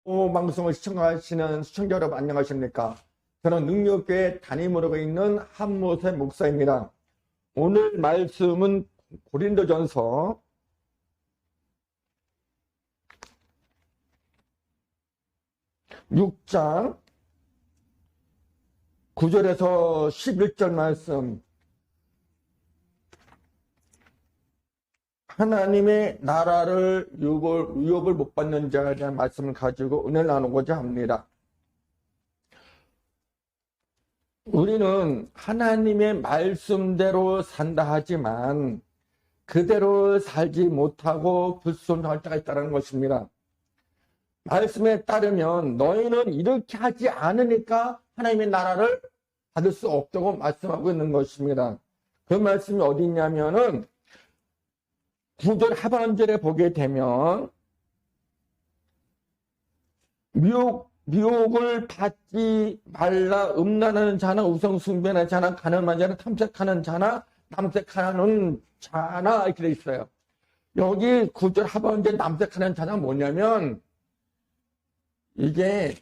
방송을 시청하시는 시청자 여러분 안녕하십니까? 저는 능력교회 담임으로 있는 한모세 목사입니다. 오늘 말씀은 고린도전서 6장 9절에서 11절 말씀, 하나님의 나라를 유혹을 못 받는 자에 대한 말씀을 가지고 은혜를 나누고자 합니다. 우리는 하나님의 말씀대로 산다 하지만 그대로 살지 못하고 불순종할 때가 있다는 것입니다. 말씀에 따르면 너희는 이렇게 하지 않으니까 하나님의 나라를 받을 수 없다고 말씀하고 있는 것입니다. 그 말씀이 어디 있냐면은 9절 하반절에 보게 되면 미혹을 받지 말라. 음란하는 자나 우상숭배하는 자나 가늠하는 자나 탐색하는 자나 남색하는 자나 이렇게 돼 있어요. 여기 9절 하반절에 남색하는 자가 뭐냐면 이게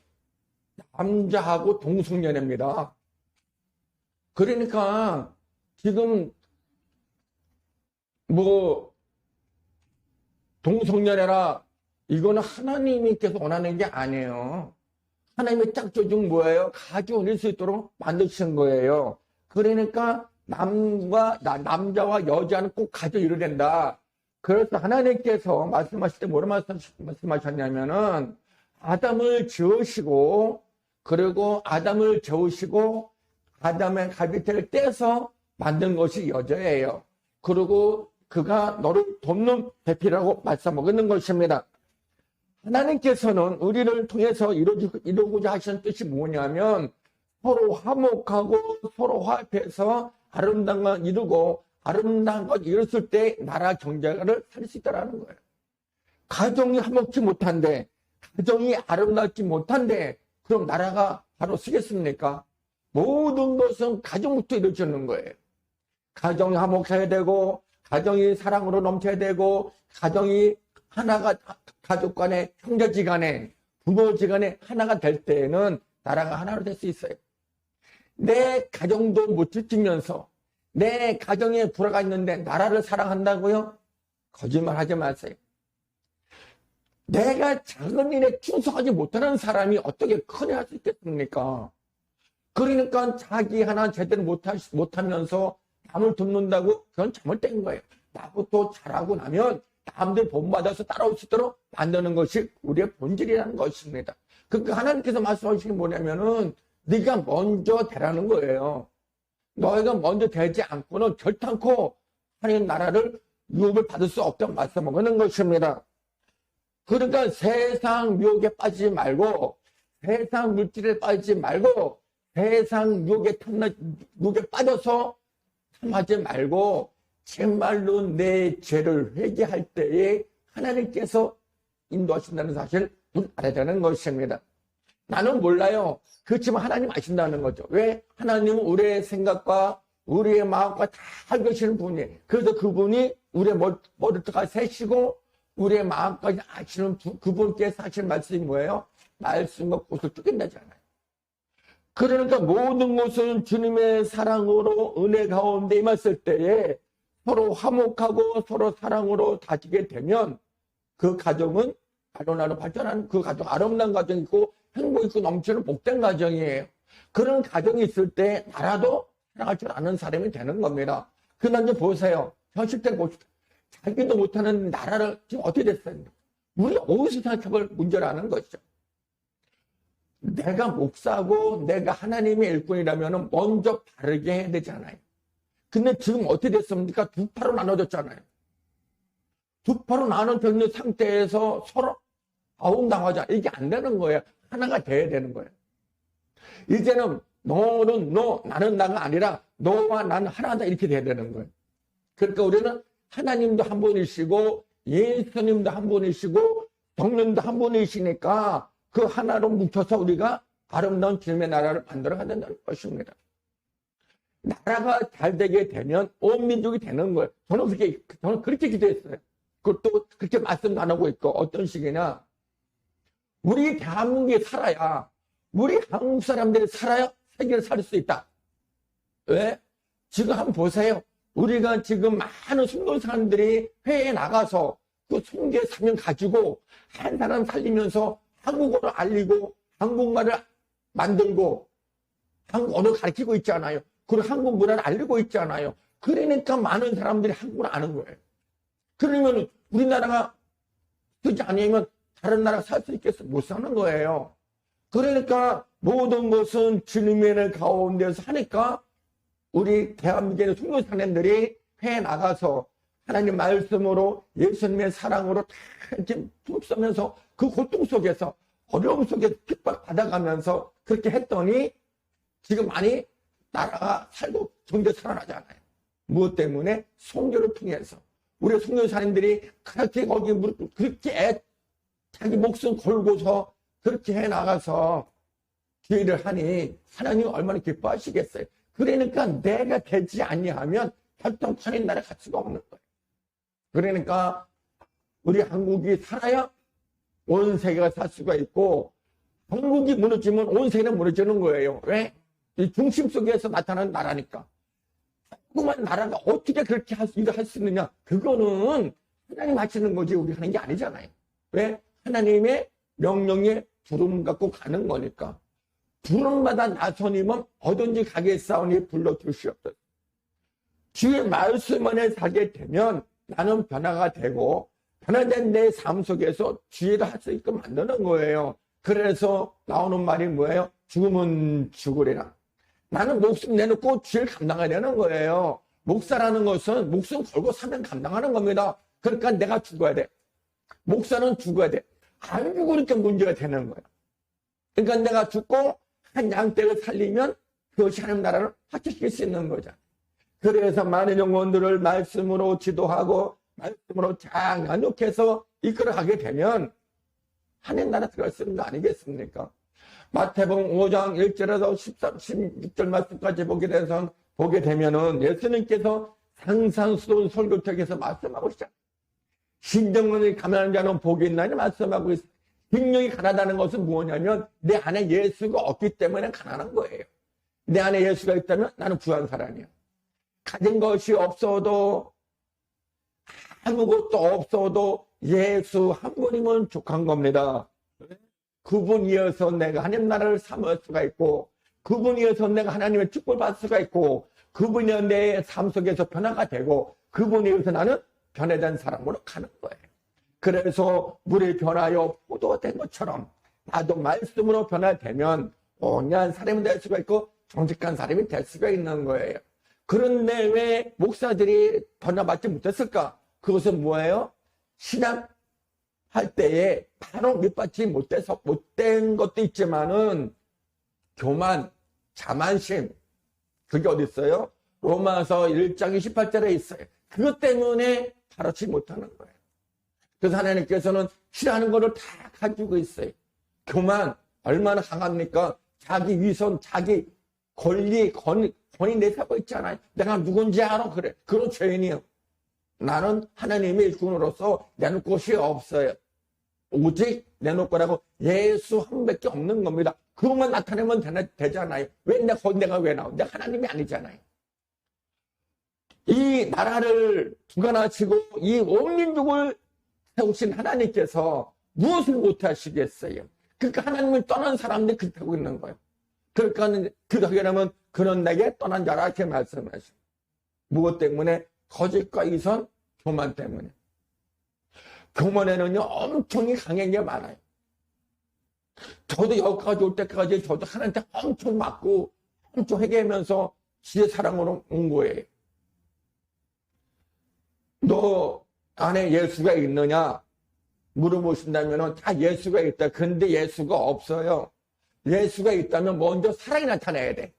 남자하고 동성연애입니다. 그러니까 지금 동성연애라 이거는 하나님께서 원하는 게 아니에요. 하나님의 짝조중 뭐예요? 가족을 이룰 수 있도록 만드신 거예요. 그러니까 남자와 여자는 꼭 가족을 이루어야 된다. 그래서 하나님께서 말씀하실 때 뭐로 말씀하셨냐면은 아담을 지으시고 그리고 아담을 재우시고 아담의 갈비뼈를 떼서 만든 것이 여자예요. 그리고 그가 너를 돕는 배필이라고 말씀하고 있는 것입니다. 하나님께서는 우리를 통해서 이루고자 하시는 뜻이 뭐냐면 서로 화목하고 서로 화합해서 아름다운 것 이루고 아름다운 것 이뤘을 때 나라 경제를 살 수 있다는 거예요. 가정이 화목지 못한데 가정이 아름답지 못한데 그럼 나라가 바로 쓰겠습니까? 모든 것은 가정부터 이루어지는 거예요. 가정이 화목해야 되고 가정이 사랑으로 넘쳐야 되고 가정이 하나가 가족 간에 형제지간에 부모지간에 하나가 될 때에는 나라가 하나로 될 수 있어요. 내 가정도 못 지키면서 내 가정에 불화가 있는데 나라를 사랑한다고요? 거짓말하지 마세요. 내가 작은 일에 충성하지 못하는 사람이 어떻게 큰 일 할 수 있겠습니까? 그러니까 자기 하나 제대로 못하면서 남을 돕는다고 그건 잘못된 거예요. 나부터 잘하고 나면 남들 본받아서 따라올 수 있도록 만드는 것이 우리의 본질이라는 것입니다. 그러니까 하나님께서 말씀하시는 게 뭐냐면은 네가 먼저 되라는 거예요. 너희가 먼저 되지 않고는 결단코 하나님 나라를 유혹을 받을 수 없다고 말씀하는 것입니다. 그러니까 세상 유혹에 빠지지 말고 세상 물질에 빠지지 말고 세상 유혹에 빠져서 탐하지 말고 정말로 내 죄를 회개할 때에 하나님께서 인도하신다는 사실을 알아야 되는 것입니다. 나는 몰라요. 그렇지만 하나님 아신다는 거죠. 왜? 하나님은 우리의 생각과 우리의 마음과 다 알고 계시는 분이에요. 그래서 그분이 우리의 머리부터 세시고 우리의 마음까지 아시는 그분께서 하시는 말씀이 뭐예요? 말씀과 곳을 쫓긴다잖아요. 그러니까 모든 것은 주님의 사랑으로 은혜 가운데 임했을 때에 서로 화목하고 서로 사랑으로 다지게 되면 그 가정은 나로 발전하는 그 가정, 아름다운 가정이 있고 행복 있고 넘치는 복된 가정이에요. 그런 가정이 있을 때 나라도 사랑할 줄 아는 사람이 되는 겁니다. 그러나 이제 보세요. 현실적으로 봅시다. 자기도 못하는 나라를 지금 어떻게 됐어요? 우리 어디서 생각해볼 문제라는 것이죠. 내가 목사고 내가 하나님의 일꾼이라면 먼저 바르게 해야 되잖아요. 근데 지금 어떻게 됐습니까? 두 파로 나눠졌잖아요. 두 파로 나눠져 있는 상태에서 서로 아웅당하자. 이게 안 되는 거예요. 하나가 돼야 되는 거예요. 이제는 너는 너, 나는 나가 아니라 너와 나는 하나다 이렇게 돼야 되는 거예요. 그러니까 우리는 하나님도 한 분이시고 예수님도 한 분이시고 성령도 한 분이시니까 그 하나로 뭉쳐서 우리가 아름다운 주님의 나라를 만들어 가야 된다는 것입니다. 나라가 잘 되게 되면 온 민족이 되는 거예요. 저는 그렇게 기도했어요. 그것도 그렇게 말씀 나누고 있고 어떤 식이냐. 우리 대한민국에 살아야, 우리 한국 사람들이 살아야 세계를 살 수 있다. 왜? 지금 한번 보세요. 우리가 지금 많은 선교사님들이 해외에 나가서 그 선교의 사명 가지고 한 사람 살리면서 한국어를 알리고 한국말을 만들고 한국어를 가르치고 있잖아요. 그리고 한국 문화를 알리고 있잖아요. 그러니까 많은 사람들이 한국어를 아는 거예요. 그러면 우리나라가 그렇지 않으면 다른 나라 살 수 있겠어? 못 사는 거예요. 그러니까 모든 것은 주님의 가운데서 하니까 우리 대한민국의 선교사님들이 해외 나가서 하나님 말씀으로 예수님의 사랑으로 다 이렇게 품쓰면서 그 고통 속에서 어려움 속에서 핍박받아가면서 그렇게 했더니 지금 많이 나라가 살고 경제 살아나잖아요. 무엇 때문에? 선교를 통해서. 우리 선교사님들이 그렇게 거기 그렇게 자기 목숨 걸고서 그렇게 해나가서 기회를 하니 하나님 얼마나 기뻐하시겠어요. 그러니까 내가 되지 아니하면 결정판에 나라 가치가 없는 거예요. 그러니까 우리 한국이 살아야 온 세계가 살 수가 있고 한국이 무너지면 온 세계는 무너지는 거예요. 왜? 이 중심 속에서 나타나는 나라니까. 조그만 나라가 어떻게 그렇게 일을 할 수 있느냐? 그거는 하나님 하시는 거지 우리 하는 게 아니잖아요. 왜? 하나님의 명령에 부름 갖고 가는 거니까. 부름마다 나서니면 어딘지 가겠사오니 불러주시옵소서. 주의 말씀 안에 살게 되면 나는 변화가 되고 변화된 내 삶 속에서 주의를 할 수 있게 만드는 거예요. 그래서 나오는 말이 뭐예요? 죽으면 죽으리라. 나는 목숨 내놓고 주의를 감당해야 되는 거예요. 목사라는 것은 목숨 걸고 사명 감당하는 겁니다. 그러니까 내가 죽어야 돼. 목사는 죽어야 돼. 안 죽으니까 문제가 되는 거예요. 그러니까 내가 죽고 한 양떼를 살리면 그것이 하나님 나라를 확실시킬 수 있는 거죠. 그래서 많은 영혼들을 말씀으로 지도하고 말씀으로 잘 양육해서 이끌어가게 되면 하나님 나라 들어갈 수 있는 거 아니겠습니까? 마태복음 5장 1절에서 13, 16절 말씀까지 보게 되면은 예수님께서 상상스러운 설교책에서 말씀하고 있잖아요. 신정론이 가난한 자는 복이 있나니 말씀하고 있어요. 능력이 가난하다는 것은 무엇냐면 내 안에 예수가 없기 때문에 가난한 거예요. 내 안에 예수가 있다면 나는 부한 사람이야. 가진 것이 없어도 아무것도 없어도 예수 한 분이면 족한 겁니다. 그분이어서 내가 하나님 나라를 삼을 수가 있고 그분이어서 내가 하나님의 축복을 받을 수가 있고 그분이 내 삶 속에서 변화가 되고 그분이어서 나는 변화된 사람으로 가는 거예요. 그래서 물이 변하여 포도가 된 것처럼 나도 말씀으로 변화되면 온전한 사람이 될 수가 있고 정직한 사람이 될 수가 있는 거예요. 그런데 왜 목사들이 변화받지 못했을까? 그것은 뭐예요? 신앙 할 때에 바로 밑받지 못돼서 못된 것도 있지만은 교만, 자만심 그게 어디 있어요? 로마서 1장 28절에 있어요. 그것 때문에 바르지 못하는 거예요. 그래서 하나님께서는 싫어하는 거를 다 가지고 있어요. 교만 얼마나 강합니까? 자기 위선, 자기 권리, 권위 내세우고 있잖아요. 내가 누군지 알아? 그래. 그런 죄인이요. 나는 하나님의 일꾼으로서 내놓을 곳이 없어요. 오직 내놓을 거라고 예수 한 분밖에 없는 겁니다. 그것만 나타내면 되잖아요. 왜 내가 왜 나오? 내가 하나님이 아니잖아요. 이 나라를 주관하시고 이 온 민족을 세우신 하나님께서 무엇을 못하시겠어요? 그러니까 하나님을 떠난 사람들이 그렇게 하고 있는 거예요. 그러니까 그렇게 하면 그는 내게 떠난 자라 이렇게 말씀하시죠. 무엇 때문에? 거짓과 이선, 교만 때문에. 교만에는요 엄청 강한 게 많아요. 저도 여기까지 올 때까지 저도 하나님한테 엄청 맞고 엄청 회개하면서 지의 사랑으로 온 거예요. 너 안에 예수가 있느냐 물어보신다면 다 예수가 있다. 근데 예수가 없어요. 예수가 있다면 먼저 사랑이 나타나야 돼.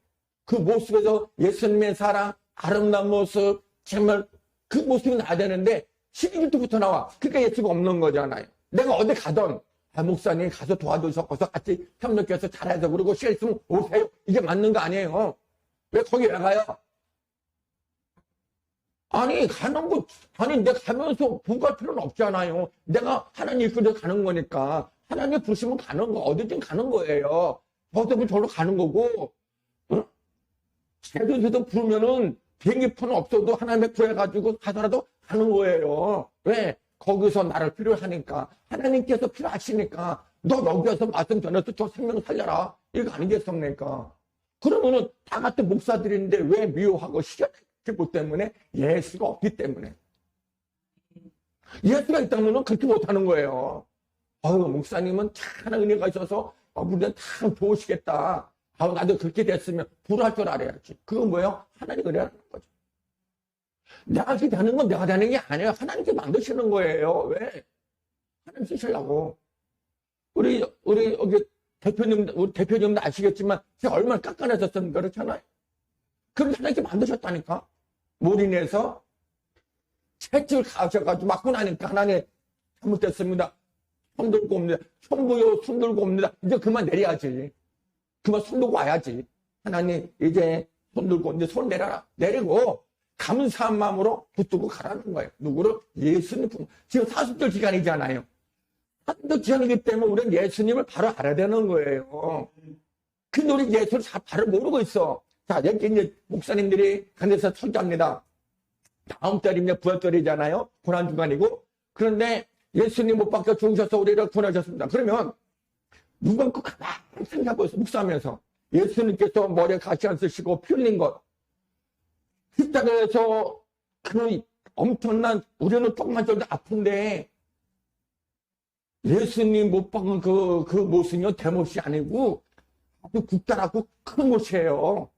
그 모습에서 예수님의 사랑, 아름다운 모습, 정말 그 모습이 나야 되는데 12절부터 나와. 그러니까 예수가 없는 거잖아요. 내가 어디 가던 목사님 가서 도와주셔서 같이 협력해서 잘해서 그러고 시간 있으면 오세요. 이게 맞는 거 아니에요. 왜 거기 왜 가요? 아니 내가 가면서 부갈 필요는 없잖아요. 내가 하나님 이끌어 가는 거니까 하나님 부르시면 가는 거, 어디든 가는 거예요. 어디든 저로 가는 거고, 제주도에서 부르면은 비행기표는 없어도 하나님의 구해가지고 가더라도 가는 거예요. 왜? 거기서 나를 필요하니까. 하나님께서 필요하시니까. 너 여기 와서 말씀 전해서 저 생명 살려라. 이거 아니겠습니까? 그러면은 다 같은 목사들인데 왜 미워하고 시기하기 뭐 때문에? 예수가 없기 때문에. 예수가 있다면 그렇게 못하는 거예요. 목사님은 참 은혜가 있어서 우리는 참 좋으시겠다. 나도 그렇게 됐으면 불할 줄 알아야지. 그건 뭐예요? 하나님 은혜라는 거죠. 내가 이렇게 되는 건 내가 되는 게 아니에요. 하나님께 만드시는 거예요. 왜? 하나님 쓰시려고. 우리 여기 우리 대표님도 아시겠지만 제가 얼마나 깎아내셨으면 그렇잖아요. 그런데 하나님께 만드셨다니까. 몰인해서 채찍을 가셔가지고 맞고 나니까 하나님 잘못됐습니다. 손 들고 옵니다. 손부요, 손 들고 옵니다. 이제 그만 내려야지. 그만 손 들고 와야지. 하나님 이제 손 들고 이제 손 내려라. 내리고 감사한 마음으로 붙들고 가라는 거예요. 누구를? 예수님. 지금 40절 기간이잖아요. 40절 기간이기 때문에 우리는 예수님을 바로 알아야 되는 거예요. 근데 우리 예수를 바로 모르고 있어. 자, 여기 이제 목사님들이 간에서 설교합니다. 다음 달이면 부활절이잖아요. 고난주간이고. 그런데 예수님 못 박혀 죽으셔서 우리를 구원하셨습니다. 그러면 누가 그 가만히 생각해보세요. 묵상하면서 예수님께서 머리에 가시 안 쓰시고 피 흘린 것, 십자가에서 그 엄청난, 우리는 조금만 좀 아픈데 예수님 못 박은 그 못은요 대못이 아니고 아주 국다랗고 큰 못이에요.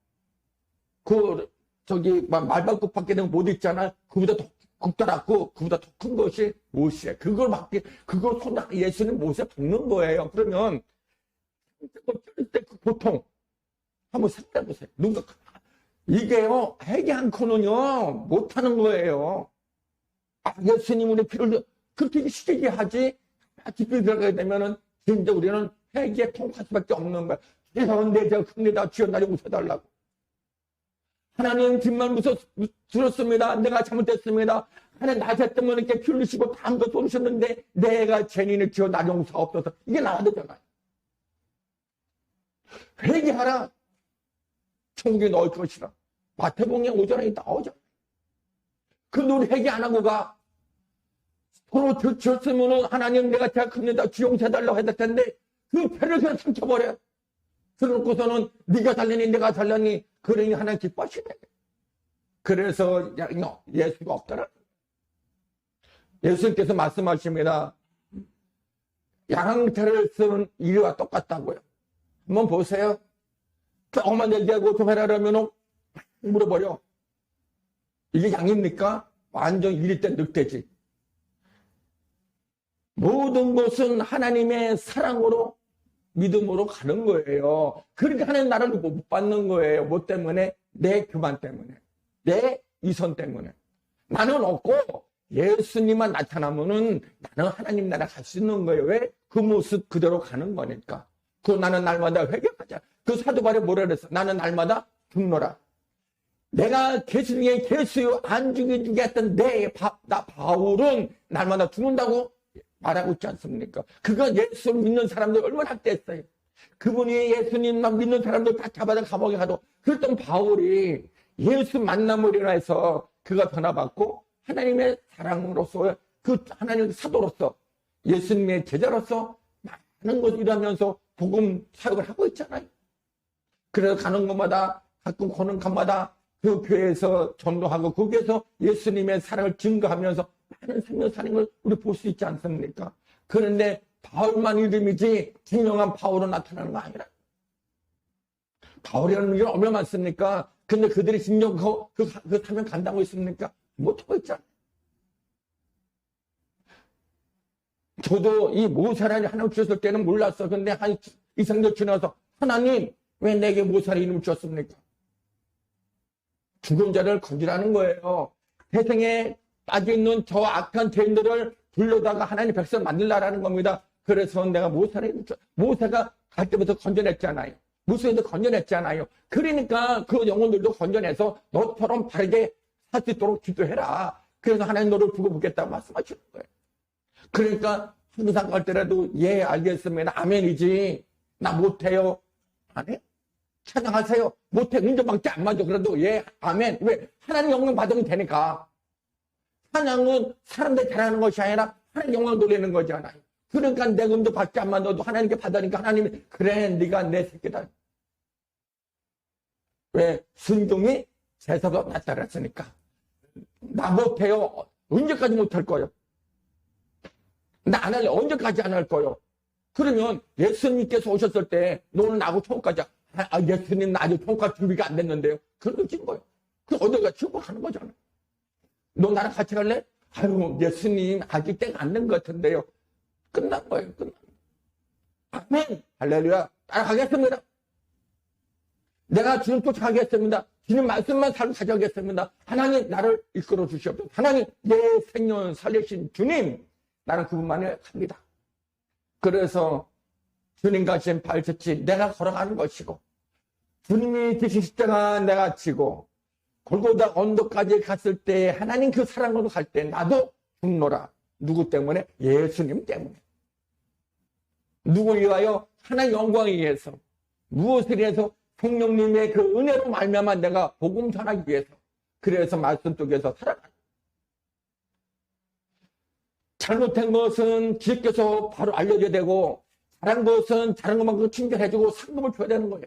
말발굽 밖에 되면 못 있잖아. 그보다 더 국다랗고 그보다 더 큰 것이 못이에요. 그걸 손 예수님 못에 박는 거예요. 그러면 때 그 고통 한번 생각해 보세요. 누가 이게요 해계 않고는요 못하는 거예요. 예수님 우리 피를 그렇게 시키게 하지. 깊이 들어가게 되면은 진짜 우리는 해계에 통할 수밖에 없는 거야. 죄송한데 제가 큽니다. 주여 나를 웃어달라고. 하나님 뒷말 들었습니다. 내가 잘못했습니다. 하나님 나제 때문에 이렇게 피 흘리시고 다음도 쏘셨는데 내가 죄인을 지어 나를 용서하옵소서. 이게 나와야 되잖아요. 회개하라. 천국에 넣을 것이라. 마태복음 5장에 나오죠. 근데 우리 회개 안 하고 가. 서로 들쳤으면 하나님 내가 제가 큽니다. 주 용서해달라고 해야 될 텐데 그 죄를 그냥 삼켜버려. 그러고서는 네가 달라니 내가 달라니 그러니 하나님 기뻐하시네. 그래서 예수가 없더라. 예수님께서 말씀하십니다. 양털을 쓰는 이와 똑같다고요. 한번 보세요. 조금만 얘기하고 좀 해라 그러면 물어버려. 이게 양입니까? 완전 일일 때 늑대지. 모든 것은 하나님의 사랑으로 믿음으로 가는 거예요. 그러니까 하나님 나를 못 받는 거예요. 뭐 때문에? 내 교만 때문에. 내 이선 때문에. 나는 없고 예수님만 나타나면은 나는 하나님 나라 갈 수 있는 거예요. 왜? 그 모습 그대로 가는 거니까. 나는 날마다 회개하자. 그 사도 바울이 뭐라 그랬어? 나는 날마다 죽노라. 내가 예수님의 예수 안 죽게 했던 나 바울은 날마다 죽는다고 말하고 있지 않습니까? 그건 예수를 믿는 사람들 얼마나 학대했어요. 그분이 예수님만 믿는 사람들 다 잡아다 감옥에 가도 그랬던 바울이 예수 만남으로 해서 그가 변화받고 하나님의 사랑으로서 그 하나님의 사도로서 예수님의 제자로서 많은 것을 일하면서 복음 사역을 하고 있잖아요. 그래서 가는 곳마다 가끔 고는 곳마다 그 교회에서 전도하고 거기에서 예수님의 사랑을 증거하면서 많은 생명 사는 걸 우리 볼 수 있지 않습니까? 그런데 바울만 이름이지 분명한 바울로 나타나는 거 아니라. 바울이라는 게 얼마나 많습니까? 근데 그들이 진정 그 사명 간다고 있습니까? 못하고 있잖아요. 저도 이 모세라니 하나님 주셨을 때는 몰랐어. 근데 한 2~3년 지나서 하나님 왜 내게 모세라 이름을 주셨습니까? 죽은 자를 건지라는 거예요. 세상에 빠져있는 저 악한 죄인들을 불러다가 하나님 백성 만들라라는 겁니다. 그래서 내가 모세가 갈 때부터 건져냈잖아요. 모세도 건져냈잖아요. 그러니까 그 영혼들도 건져내서 너처럼 바르게 살 수 있도록 기도해라. 그래서 하나님 너를 두고 보겠다고 말씀하시는 거예요. 그러니까 항상 갈 때라도 예 알겠습니다. 아멘이지. 나 못해요. 안 해? 찬양하세요. 못해. 인정받지 안 맞아. 그래도 예 아멘. 왜? 하나님 영광 받으면 되니까. 찬양은 사람들 잘하는 것이 아니라 하나님 영광 돌리는 거잖아요. 그러니까 내 음도 받지 안 맞아도 하나님께 받으니까 하나님이 그래 네가 내 새끼다. 왜? 순종이 제사가 나타났으니까. 나 못해요. 언제까지 못할 거예요? 나 안 할래. 언제까지 안 할 거예요? 그러면 예수님께서 오셨을 때 너는 나하고 통과자. 예수님 나 아직 통과 준비가 안 됐는데요. 그러진 거예요. 그 어디가 축복하는 거잖아요. 너 나랑 같이 갈래? 아유 예수님 아직 때가 안 된 것 같은데요. 끝난 거예요. 끝난 거예요. 아멘. 할렐루야. 따라가겠습니다. 내가 주님 쫓아가겠습니다. 주님 말씀만 살고 가져가겠습니다. 하나님 나를 이끌어 주시옵소서. 하나님 내 생명 살리신 주님 나는 그분만을 갑니다. 그래서 주님 가신 발자취 내가 걸어가는 것이고 주님이 지신 십자가 내가 지고 골고다 언덕까지 갔을 때 하나님 그 사랑으로 갈 때 나도 죽노라. 누구 때문에? 예수님 때문에. 누구를 위하여? 하나님 영광을 위해서. 무엇을 위해서? 성령님의 그 은혜로 말미암아 내가 복음 전하기 위해서. 그래서 말씀 속에서 살아가는. 잘못한 것은 주께서 바로 알려줘야 되고 잘한 것은 잘한 것만큼 칭찬해주고 상금을 줘야 되는 거예요.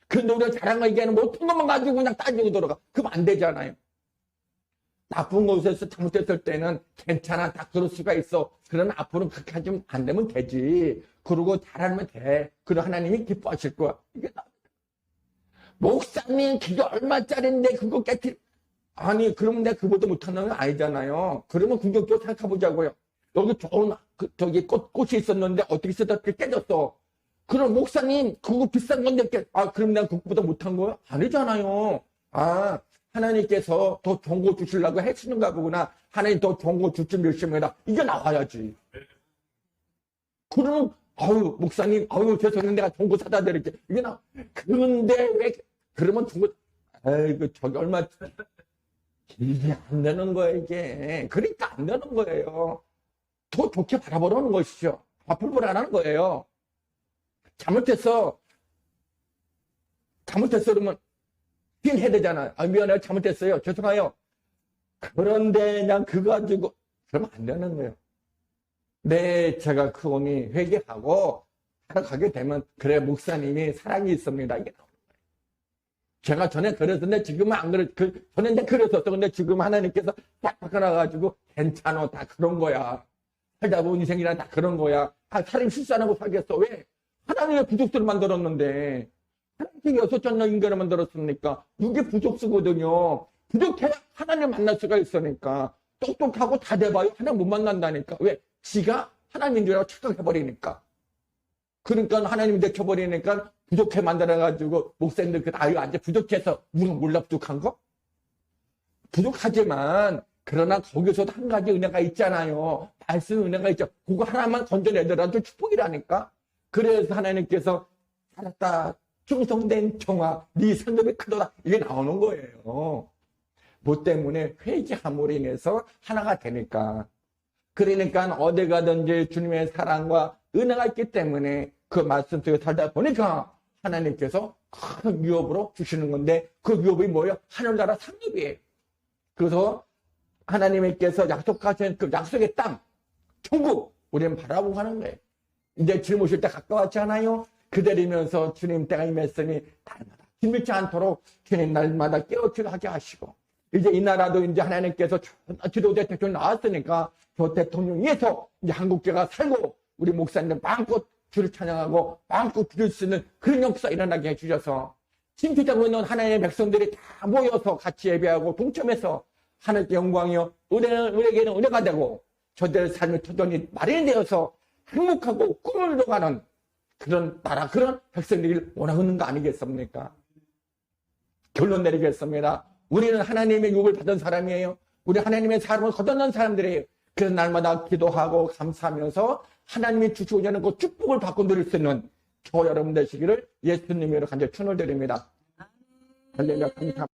근데 우리가 잘한 거 얘기하는 못한 것만 가지고 그냥 따지고 돌아가. 그럼 안 되잖아요. 나쁜 것에서 잘못했을 때는 괜찮아. 다 그럴 수가 있어. 그러면 앞으로는 그렇게 하면 안 되면 되지. 그러고 잘하면 돼. 그리고 하나님이 기뻐하실 거야. 이게 목사님 그게 얼마짜리인데 그거 깨뜨리. 아니 그러면 내가 그것도 못하는 건 아니잖아요. 그러면 긍정적으로 생각해보자고요. 여기 좋은 저기 꽃이 있었는데 어떻게 쓰다 깨졌어. 그럼 목사님 그거 비싼 건데 그럼 내가 그것보다 못한 거야? 아니잖아요. 하나님께서 더 좋은 거 주시려고 해주는가 보구나. 하나님 더 좋은 거 줄 줄 열심히해라. 이게 나와야지. 그러면 목사님 죄송해요. 내가 좋은 거 사다 드릴게. 이게 그런데 왜 그러면 좋은 거 저기 얼마 이게 안 되는 거예요. 이게 그러니까 안 되는 거예요. 더 좋게 바라보라는 것이죠. 화풀불 안 하는 거예요. 잘못했어 그러면 해야 되잖아. 미안해요. 잘못했어요. 죄송해요. 그런데 그냥 그거 가지고 그러면 안 되는 거예요. 제가 그분이 회개하고 살아가게 되면 그래 목사님이 사랑이 있습니다. 이게 나오는 거예요. 제가 전에 그랬었는데 지금은 안 그래. 전에 이제 그랬었어. 근데 지금 하나님께서 딱 바꿔놔가지고 괜찮아. 다 그런 거야. 살다 보면 인생이란 다 그런 거야. 사람이 실수 안 하고 살겠어. 왜? 하나님의 부족들을 만들었는데 하나님께 6천 인간을 만들었으니까 이게 부족수거든요. 부족해야 하나님을 만날 수가 있으니까. 똑똑하고 다 돼봐요. 하나님 못 만난다니까. 왜? 지가 하나님인 줄 알고 착각해버리니까. 그러니까 하나님이 내켜버리니까 부족해 만들어가지고 목사님들 완전 부족해서 누가 몰라 부족한 거? 부족하지만 그러나 거기서도 한 가지 은혜가 있잖아요. 말씀 은혜가 있죠. 그거 하나만 건져내더라도 축복이라니까. 그래서 하나님께서 살았다. 충성된 종아 네 상급이 크더라. 이게 나오는 거예요. 뭐 때문에 회개함으로 인해서 하나가 되니까. 그러니까 어디 가든지 주님의 사랑과 은혜가 있기 때문에 그 말씀 속에 살다 보니까 하나님께서 큰 유업으로 주시는 건데 그 유업이 뭐예요? 하늘나라 상급이에요. 그래서 하나님께서 약속하신 그 약속의 땅, 천국 우리는 바라보고 가는 거예요. 이제 주님 오실 때 가까웠지 않아요? 그대리면서 주님 때가 임했으니 날마다 힘들지 않도록 주님 날마다 깨우치게 하게 하시고 이제 이 나라도 이제 하나님께서 지도자 대통령 나왔으니까 저 대통령 위해서 이제 한국교회가 살고 우리 목사님들 마음껏 주를 찬양하고 마음껏 드릴 수 있는 그런 역사 일어나게 해주셔서 침투자고 있는 하나님의 백성들이 다 모여서 같이 예배하고 동참해서 하나님께 영광이요 우리에게는 은혜가 되고 저들의 삶의 터전이 마련이 되어서 행복하고 꿈을 이뤄가는 그런 나라 그런 백성들을 원하는 거 아니겠습니까? 결론 내리겠습니다. 우리는 하나님의 유업을 받은 사람이에요. 우리 하나님의 사랑을 거둬낸 사람들이에요. 그래서 날마다 기도하고 감사하면서 하나님이 주시고자 하는 그 축복을 받고 누릴 수 있는 저 여러분 되시기를 예수님으로 간절히 축원을 드립니다. 할렐루야 감사합니다.